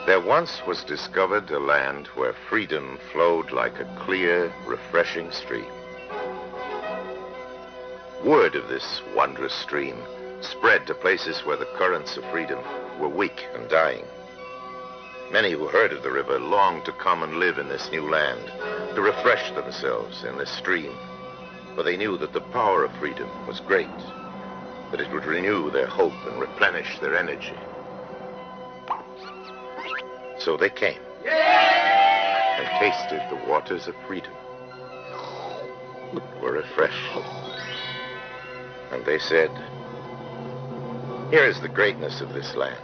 There once was discovered a land where freedom flowed like a clear, refreshing stream. Word of this wondrous stream spread to places where the currents of freedom were weak and dying. Many who heard of the river longed to come and live in this new land, to refresh themselves in this stream, for they knew that the power of freedom was great, that it would renew their hope and replenish their energy. So they came and tasted the waters of freedom, were refreshed, and they said, "Here is the greatness of this land.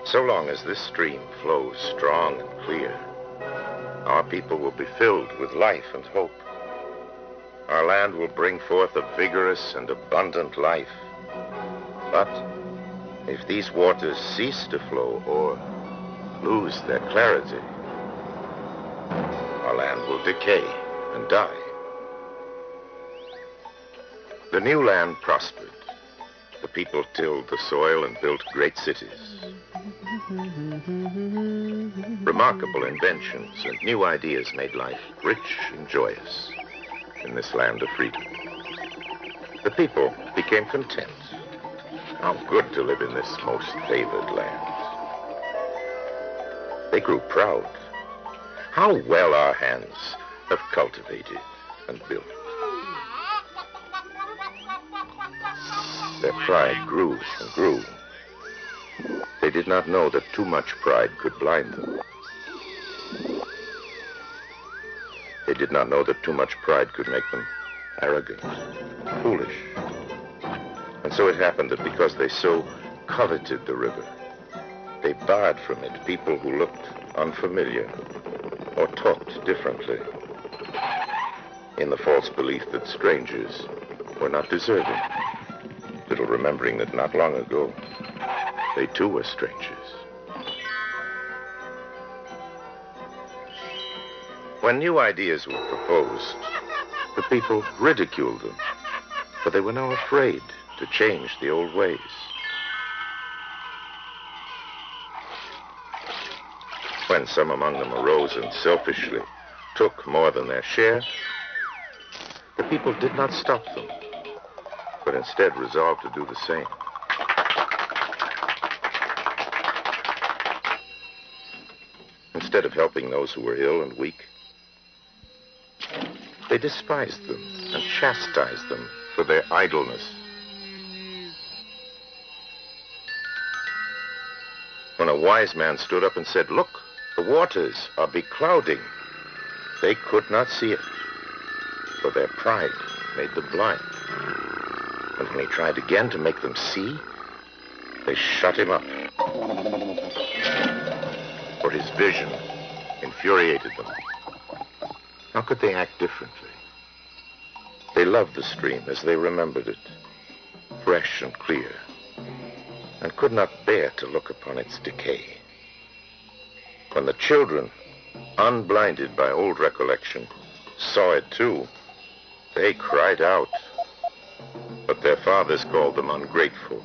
So long as this stream flows strong and clear, our people will be filled with life and hope. Our land will bring forth a vigorous and abundant life. But if these waters cease to flow or lose their clarity, our land will decay and die." The new land prospered. The people tilled the soil and built great cities. Remarkable inventions and new ideas made life rich and joyous in this land of freedom. The people became content. How good to live in this most favored land. They grew proud. How well our hands have cultivated and built. Their pride grew and grew. They did not know that too much pride could blind them. They did not know that too much pride could make them arrogant, foolish. And so it happened that because they so coveted the river, they barred from it people who looked unfamiliar or talked differently, in the false belief that strangers were not deserving, little remembering that not long ago, they too were strangers. When new ideas were proposed, the people ridiculed them, for they were now afraid to change the old ways. When some among them arose and selfishly took more than their share, the people did not stop them, but instead resolved to do the same. Instead of helping those who were ill and weak, they despised them and chastised them for their idleness. When a wise man stood up and said, "Look, the waters are beclouding," they could not see it, for their pride made them blind. And when he tried again to make them see, they shut him up, for his vision infuriated them. How could they act differently? They loved the stream as they remembered it, fresh and clear, and could not bear to look upon its decay. When the children, unblinded by old recollection, saw it too, they cried out. But their fathers called them ungrateful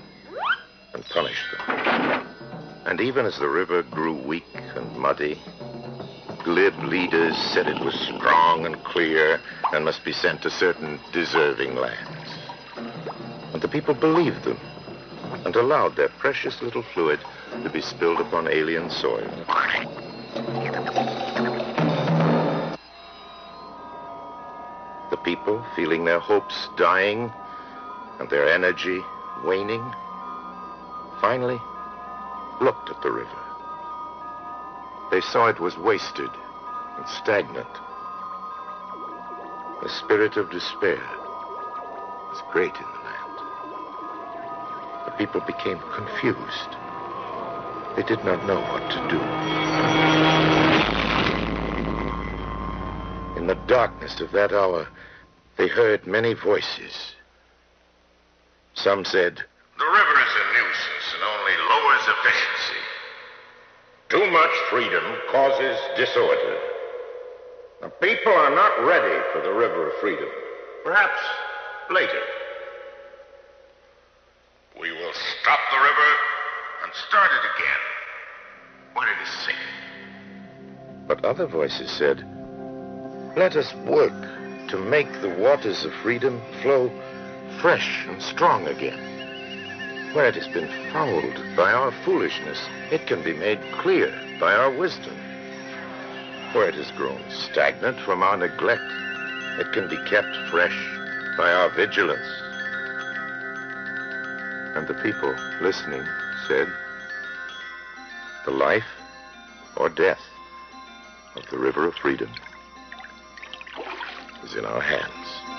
and punished them. And even as the river grew weak and muddy, glib leaders said it was strong and clear and must be sent to certain deserving lands. And the people believed them and allowed their precious little fluid to be spilled upon alien soil. The people, feeling their hopes dying and their energy waning, finally looked at the river. They saw it was wasted and stagnant. The spirit of despair was great in the land. The people became confused. They did not know what to do. In the darkness of that hour, they heard many voices. Some said, "The river is a nuisance and only lowers efficiency. Too much freedom causes disorder. The people are not ready for the river of freedom. Perhaps later. We will stop the river and start it again. banks. But other voices said, let us work to make the waters of freedom flow fresh and strong again. Where it has been fouled by our foolishness, it can be made clear by our wisdom. Where it has grown stagnant from our neglect, it can be kept fresh by our vigilance. And the people listening said, the life or death of the river of freedom is in our hands.